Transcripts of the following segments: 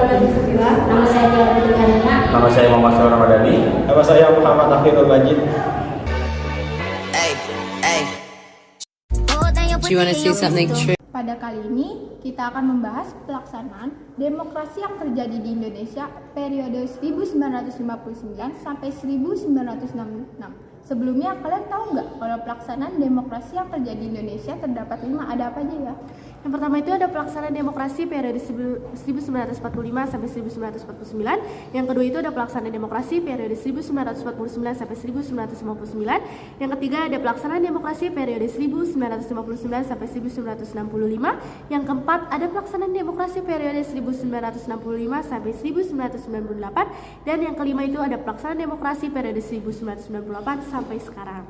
Nama saya Tiara Putri. Nama saya Muhammad Syarul Ramadhani. Nama saya Muhammad Akhirul Majid. Do you want to see something true? Pada kali ini, kita akan membahas pelaksanaan demokrasi yang terjadi di Indonesia periode 1959 sampai 1966. Sebelumnya, kalian tahu nggak kalau pelaksanaan demokrasi yang terjadi di Indonesia terdapat 5, ada apa aja ya? Yang pertama itu ada pelaksanaan demokrasi periode 1945 sampai 1949. Yang kedua itu ada pelaksanaan demokrasi periode 1949 sampai 1959. Yang ketiga ada pelaksanaan demokrasi periode 1959 sampai 1965. Yang keempat ada pelaksanaan demokrasi periode 1965 sampai 1998. Dan yang kelima itu ada pelaksanaan demokrasi periode 1998 sampai sekarang.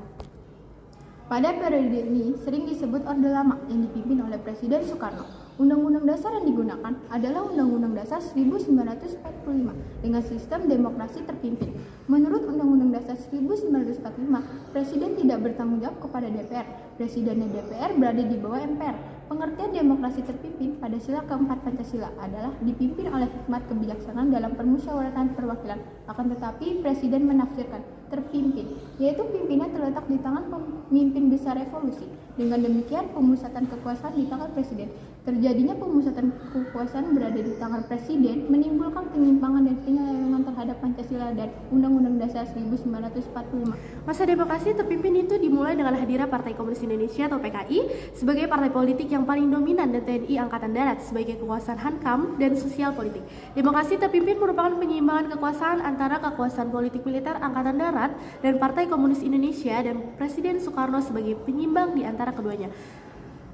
Pada periode ini sering disebut Orde Lama yang dipimpin oleh Presiden Soekarno. Undang-undang dasar yang digunakan adalah Undang-Undang Dasar 1945 dengan sistem demokrasi terpimpin. Menurut Undang-Undang Dasar 1945, Presiden tidak bertanggung jawab kepada DPR. Presiden dan DPR berada di bawah MPR. Pengertian demokrasi terpimpin pada sila keempat Pancasila adalah dipimpin oleh hikmat kebijaksanaan dalam permusyawaratan perwakilan. Akan tetapi Presiden menafsirkan terpimpin, yaitu pimpinan terletak di tangan pemimpin besar revolusi. Dengan demikian, pemusatan kekuasaan di tangan Presiden. Terjadinya pemusatan kekuasaan berada di tangan Presiden menimbulkan penyimpangan dan penyelewengan terhadap Pancasila dan Undang-Undang Dasar 1945. Masa demokrasi terpimpin itu dimulai dengan hadirnya Partai Komunis Indonesia atau PKI sebagai partai politik yang paling dominan dan TNI Angkatan Darat sebagai kekuasaan hankam dan sosial politik. Demokrasi terpimpin merupakan penyeimbangan kekuasaan antara kekuasaan politik militer Angkatan Darat dan Partai Komunis Indonesia dan Presiden Soekarno sebagai penyimbang di antara keduanya.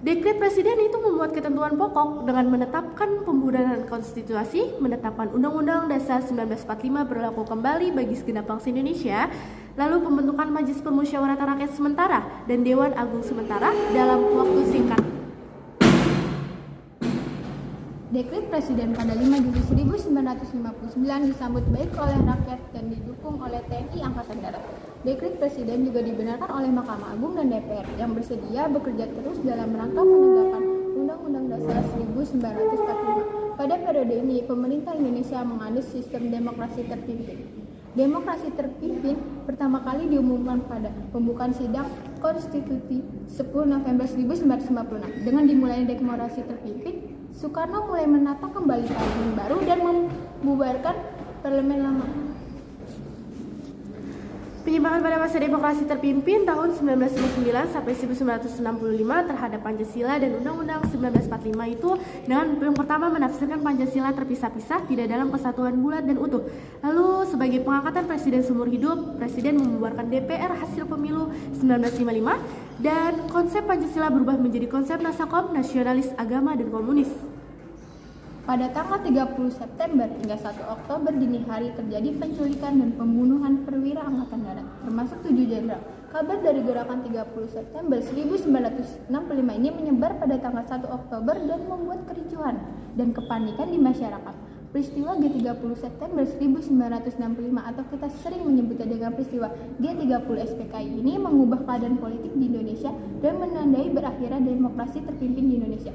Dekret Presiden itu membuat ketentuan pokok dengan menetapkan pembubaran konstitusi, menetapkan Undang-Undang Dasar 1945 berlaku kembali bagi segenap bangsa Indonesia, lalu pembentukan Majelis Permusyawaratan Rakyat Sementara dan Dewan Agung Sementara dalam waktu singkat. Dekret Presiden pada 5 Juli 1959 disambut baik oleh rakyat dan didukung oleh TNI Angkatan Darat. Dekret Presiden juga dibenarkan oleh Mahkamah Agung dan DPR yang bersedia bekerja terus dalam rangka penegakan Undang-Undang Dasar 1945. Pada periode ini, pemerintah Indonesia menganut sistem demokrasi terpimpin. Demokrasi terpimpin pertama kali diumumkan pada pembukaan sidang konstitusi 10 November 1956. Dengan dimulainya demokrasi terpimpin, Soekarno mulai menata kembali parlemen baru dan membubarkan parlemen lama. Penyimpangan pada masa demokrasi terpimpin tahun 1959 sampai 1965 terhadap Pancasila dan Undang-Undang 1945 itu dengan yang pertama menafsirkan Pancasila terpisah-pisah tidak dalam kesatuan bulat dan utuh. Lalu sebagai pengangkatan Presiden seumur hidup, Presiden membubarkan DPR hasil pemilu 1955 dan konsep Pancasila berubah menjadi konsep Nasakom, nasionalis, agama, dan komunis. Pada tanggal 30 September hingga 1 Oktober dini hari terjadi penculikan dan pembunuhan perwira Angkatan Darat, termasuk 7 jenderal. Kabar dari gerakan 30 September 1965 ini menyebar pada tanggal 1 Oktober dan membuat kericuhan dan kepanikan di masyarakat. Peristiwa G30 September 1965 atau kita sering menyebutnya dengan peristiwa G30 SPKI ini mengubah keadaan politik di Indonesia dan menandai berakhirnya demokrasi terpimpin di Indonesia.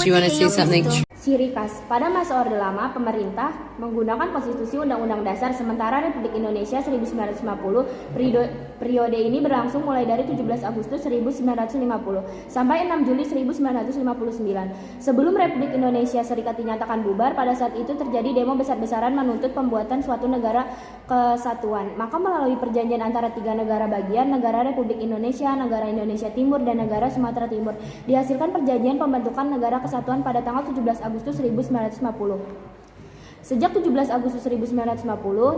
Do you want to see something true? Ciri khas, pada masa Orde Lama, pemerintah menggunakan konstitusi Undang-Undang Dasar Sementara Republik Indonesia 1950. Periode ini berlangsung mulai dari 17 Agustus 1950 sampai 6 Juli 1959. Sebelum Republik Indonesia Serikat dinyatakan bubar, pada saat itu terjadi demo besar-besaran menuntut pembuatan suatu negara kesatuan. Maka melalui perjanjian antara 3 negara bagian, negara Republik Indonesia, negara Indonesia Timur, dan negara Sumatera Timur, dihasilkan perjanjian pembentukan negara kesatuan pada tanggal 17 Agustus 1950. Sejak 17 Agustus 1950,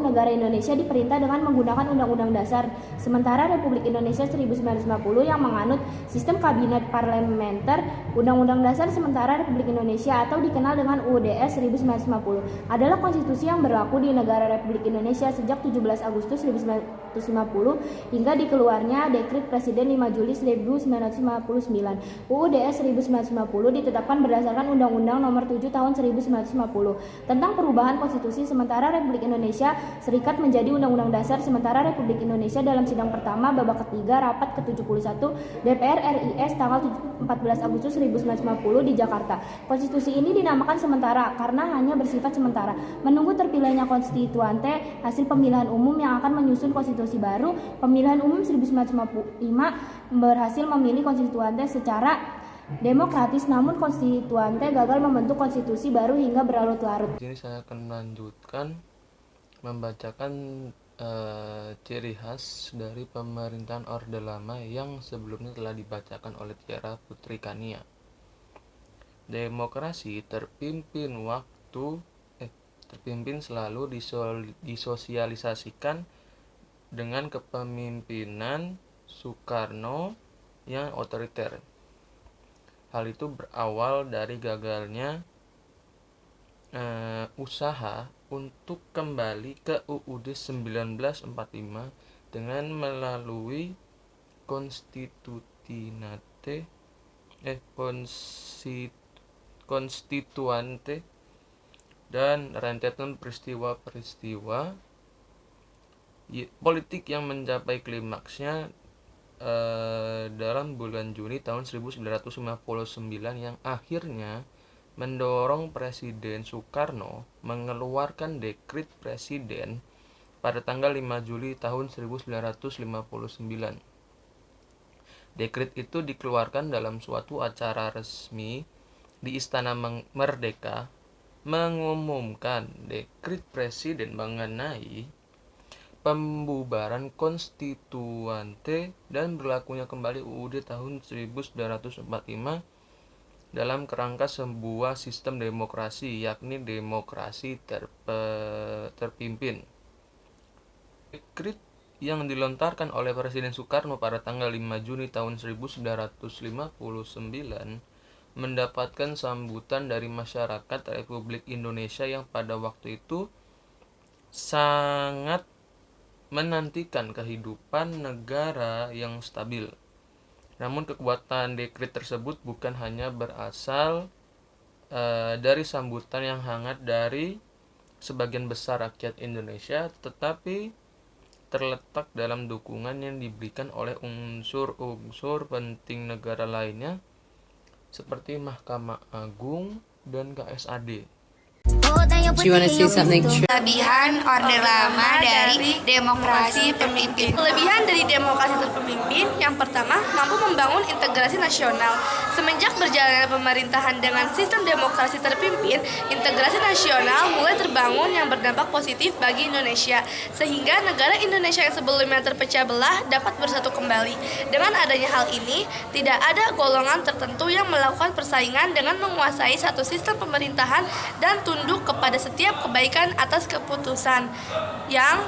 negara Indonesia diperintah dengan menggunakan Undang-Undang Dasar Sementara Republik Indonesia 1950 yang menganut sistem kabinet parlementer. Undang-Undang Dasar Sementara Republik Indonesia atau dikenal dengan UUDS 1950 adalah konstitusi yang berlaku di negara Republik Indonesia sejak 17 Agustus 1950 hingga dikeluarnya Dekret Presiden 5 Juli 1959. UUDS 1950 ditetapkan berdasarkan Undang-Undang Nomor 7 Tahun 1950 tentang perubahan perubahan konstitusi sementara Republik Indonesia Serikat menjadi Undang-Undang Dasar Sementara Republik Indonesia dalam sidang pertama babak ketiga rapat ke-71 DPR RI tanggal 14 Agustus 1950 di Jakarta. Konstitusi ini dinamakan sementara karena hanya bersifat sementara, menunggu terpilihnya konstituante hasil pemilihan umum yang akan menyusun konstitusi baru. Pemilihan umum 1955 berhasil memilih konstituante secara demokratis, namun konstituante gagal membentuk konstitusi baru hingga berlarut-larut. Di sini saya akan melanjutkan membacakan ciri khas dari pemerintahan Orde Lama yang sebelumnya telah dibacakan oleh Tiara Putri Kania. Demokrasi terpimpin selalu disosialisasikan dengan kepemimpinan Soekarno yang otoriter. Hal itu berawal dari gagalnya usaha untuk kembali ke UUD 1945 dengan melalui konstituante dan rentetan peristiwa-peristiwa politik yang mencapai klimaksnya dalam bulan Juni tahun 1959 yang akhirnya mendorong Presiden Soekarno mengeluarkan dekrit presiden pada tanggal 5 Juli tahun 1959. Dekrit itu dikeluarkan dalam suatu acara resmi di Istana Merdeka mengumumkan dekrit presiden mengenai pembubaran konstituante dan berlakunya kembali UUD tahun 1945 dalam kerangka sebuah sistem demokrasi, yakni demokrasi terpimpin. Dekrit yang dilontarkan oleh Presiden Soekarno pada tanggal 5 Juni tahun 1959 mendapatkan sambutan dari masyarakat Republik Indonesia yang pada waktu itu sangat menantikan kehidupan negara yang stabil. Namun kekuatan dekrit tersebut bukan hanya berasal dari sambutan yang hangat dari sebagian besar rakyat Indonesia, tetapi terletak dalam dukungan yang diberikan oleh unsur-unsur penting negara lainnya seperti Mahkamah Agung dan KSAD. Do you want to see something true? Kelebihan Orde Lama dari demokrasi terpimpin. Kelebihan dari demokrasi terpimpin yang pertama, mampu membangun integrasi nasional. Semenjak berjalannya pemerintahan dengan sistem demokrasi terpimpin, integrasi nasional mulai terbangun yang berdampak positif bagi Indonesia, sehingga negara Indonesia yang sebelumnya terpecah belah dapat bersatu kembali. Dengan adanya hal ini, tidak ada golongan tertentu yang melakukan persaingan dengan menguasai satu sistem pemerintahan dan tunduk kepada setiap kebaikan atas keputusan yang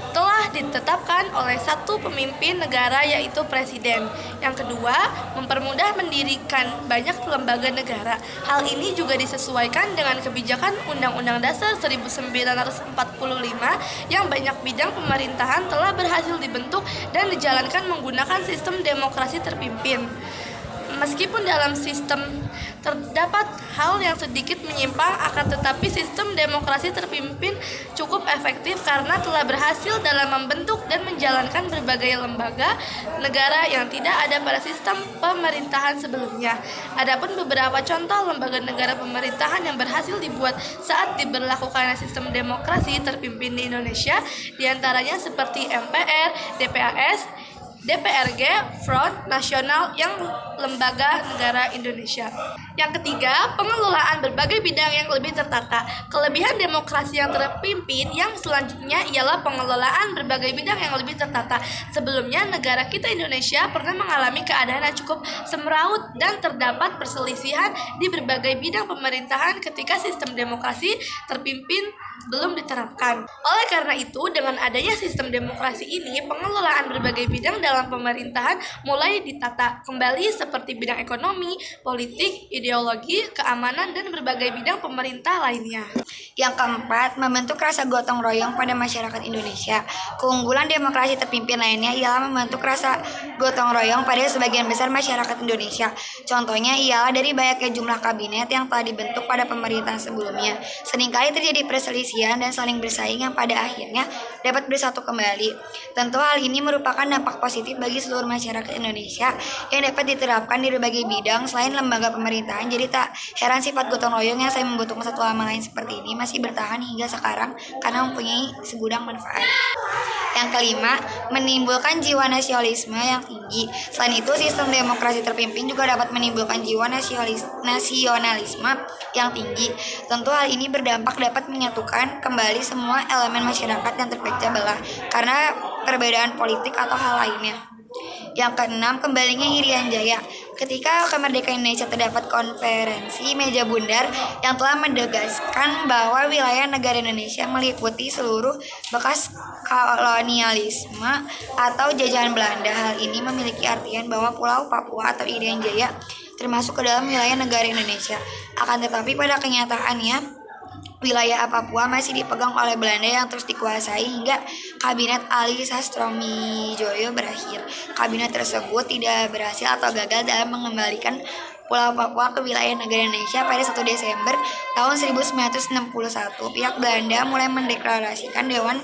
telah ditetapkan oleh satu pemimpin negara, yaitu presiden. Yang kedua, mempermudah mendirikan banyak lembaga negara. Hal ini juga disesuaikan dengan kebijakan Undang-Undang Dasar 1945 yang banyak bidang pemerintahan telah berhasil dibentuk dan dijalankan menggunakan sistem demokrasi terpimpin. Meskipun dalam sistem terdapat hal yang sedikit menyimpang, akan tetapi sistem demokrasi terpimpin cukup efektif karena telah berhasil dalam membentuk dan menjalankan berbagai lembaga negara yang tidak ada pada sistem pemerintahan sebelumnya. Adapun beberapa contoh lembaga negara pemerintahan yang berhasil dibuat saat diberlakukannya sistem demokrasi terpimpin di Indonesia, diantaranya seperti MPR, DPAS, DPRG, Front Nasional yang lembaga negara Indonesia. Yang ketiga, pengelolaan berbagai bidang yang lebih tertata. Kelebihan demokrasi yang terpimpin yang selanjutnya ialah pengelolaan berbagai bidang yang lebih tertata. Sebelumnya, negara kita Indonesia pernah mengalami keadaan yang cukup semeraut dan terdapat perselisihan di berbagai bidang pemerintahan ketika sistem demokrasi terpimpin belum diterapkan. Oleh karena itu, dengan adanya sistem demokrasi ini, pengelolaan berbagai bidang dalam pemerintahan mulai ditata kembali seperti bidang ekonomi, politik, ideologi, keamanan, dan berbagai bidang pemerintah lainnya. Yang keempat, membentuk rasa gotong royong pada masyarakat Indonesia. Keunggulan demokrasi terpimpin lainnya ialah membentuk rasa gotong royong pada sebagian besar masyarakat Indonesia. Contohnya ialah dari banyaknya jumlah kabinet yang telah dibentuk pada pemerintahan sebelumnya. Seringkali terjadi perselisihan dan saling bersaing yang pada akhirnya dapat bersatu kembali. Tentu hal ini merupakan dampak positif bagi seluruh masyarakat Indonesia yang dapat diterapkan di berbagai bidang selain lembaga pemerintahan. Jadi tak heran sifat gotong royong yang saya membutuhkan satu sama lain seperti ini masih bertahan hingga sekarang karena mempunyai segudang manfaat. Yang kelima, menimbulkan jiwa nasionalisme yang tinggi. Selain itu, sistem demokrasi terpimpin juga dapat menimbulkan jiwa nasionalisme yang tinggi. Tentu hal ini berdampak dapat menyatukan kembali semua elemen masyarakat yang terpecah belah karena perbedaan politik atau hal lainnya. Yang keenam, kembalinya Irian Jaya. Ketika kemerdekaan Indonesia terdapat konferensi meja bundar yang telah menegaskan bahwa wilayah negara Indonesia meliputi seluruh bekas kolonialisme atau jajahan Belanda. Hal ini memiliki artian bahwa Pulau Papua atau Irian Jaya termasuk ke dalam wilayah negara Indonesia. Akan tetapi pada kenyataannya, wilayah Papua masih dipegang oleh Belanda yang terus dikuasai hingga Kabinet Ali Sastroamidjojo berakhir. Kabinet tersebut tidak berhasil atau gagal dalam mengembalikan Pulau Papua ke wilayah negara Indonesia pada 1 Desember tahun 1961. Pihak Belanda mulai mendeklarasikan Dewan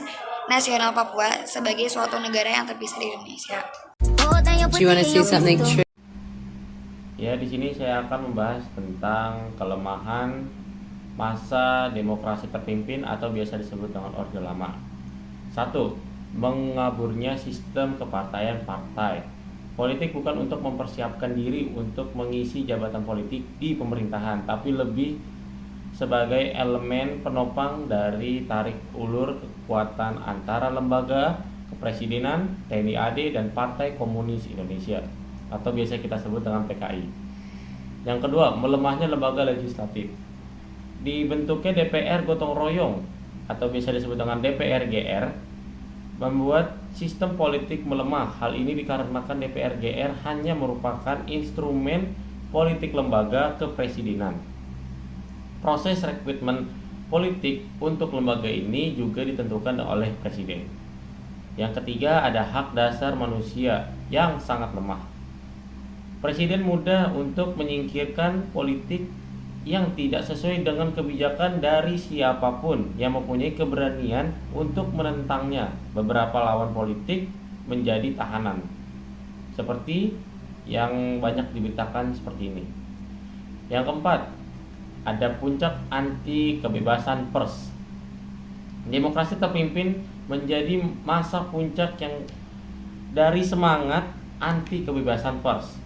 Nasional Papua sebagai suatu negara yang terpisah dari Indonesia. Do you want to see something true? Ya, di sini saya akan membahas tentang kelemahan masa demokrasi terpimpin atau biasa disebut dengan Orde Lama. 1. Mengaburnya sistem kepartaian partai. Politik bukan untuk mempersiapkan diri untuk mengisi jabatan politik di pemerintahan, tapi lebih sebagai elemen penopang dari tarik ulur kekuatan antara lembaga kepresidenan, TNI AD, dan Partai Komunis Indonesia atau biasa kita sebut dengan PKI. Yang kedua, melemahnya lembaga legislatif. Dibentuknya DPR gotong royong atau biasa disebut dengan DPR-GR membuat sistem politik melemah. Hal ini dikarenakan DPR-GR hanya merupakan instrumen politik lembaga kepresidenan. Proses rekrutmen politik untuk lembaga ini juga ditentukan oleh presiden. Yang ketiga, ada hak dasar manusia yang sangat lemah. Presiden mudah untuk menyingkirkan politik yang tidak sesuai dengan kebijakan dari siapapun yang mempunyai keberanian untuk menentangnya. Beberapa lawan politik menjadi tahanan, seperti yang banyak diberitakan seperti ini. Yang keempat, ada puncak anti kebebasan pers. Demokrasi terpimpin menjadi masa puncak yang dari semangat anti kebebasan pers.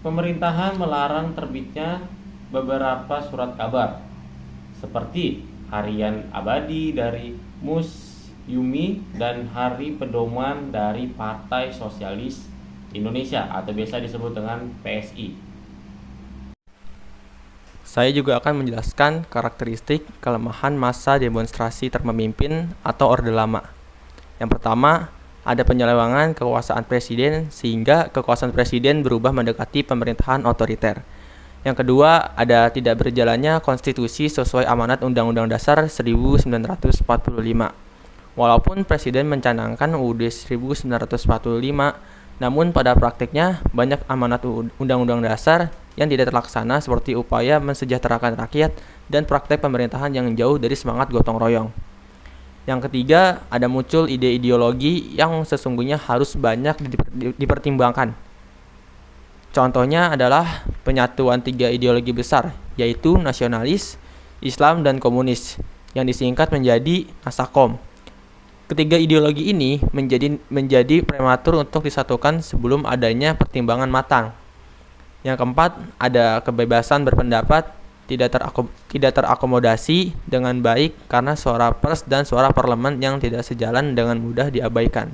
Pemerintahan melarang terbitnya beberapa surat kabar seperti Harian Abadi dari Mus Yumi dan Hari Pedoman dari Partai Sosialis Indonesia atau biasa disebut dengan PSI. Saya juga akan menjelaskan karakteristik kelemahan masa demonstrasi terpemimpin atau Orde Lama. Yang pertama, ada penyelewengan kekuasaan presiden sehingga kekuasaan presiden berubah mendekati pemerintahan otoriter. Yang kedua, ada tidak berjalannya konstitusi sesuai amanat Undang-Undang Dasar 1945. Walaupun presiden mencanangkan UUD 1945, namun pada praktiknya banyak amanat Undang-Undang Dasar yang tidak terlaksana seperti upaya mensejahterakan rakyat dan praktek pemerintahan yang jauh dari semangat gotong royong. Yang ketiga, ada muncul ide ideologi yang sesungguhnya harus banyak dipertimbangkan. Contohnya adalah penyatuan 3 ideologi besar, yaitu nasionalis, Islam, dan komunis, yang disingkat menjadi Nasakom. Ketiga ideologi ini menjadi prematur untuk disatukan sebelum adanya pertimbangan matang. Yang keempat, ada kebebasan berpendapat tidak terakomodasi dengan baik karena suara pers dan suara parlemen yang tidak sejalan dengan mudah diabaikan.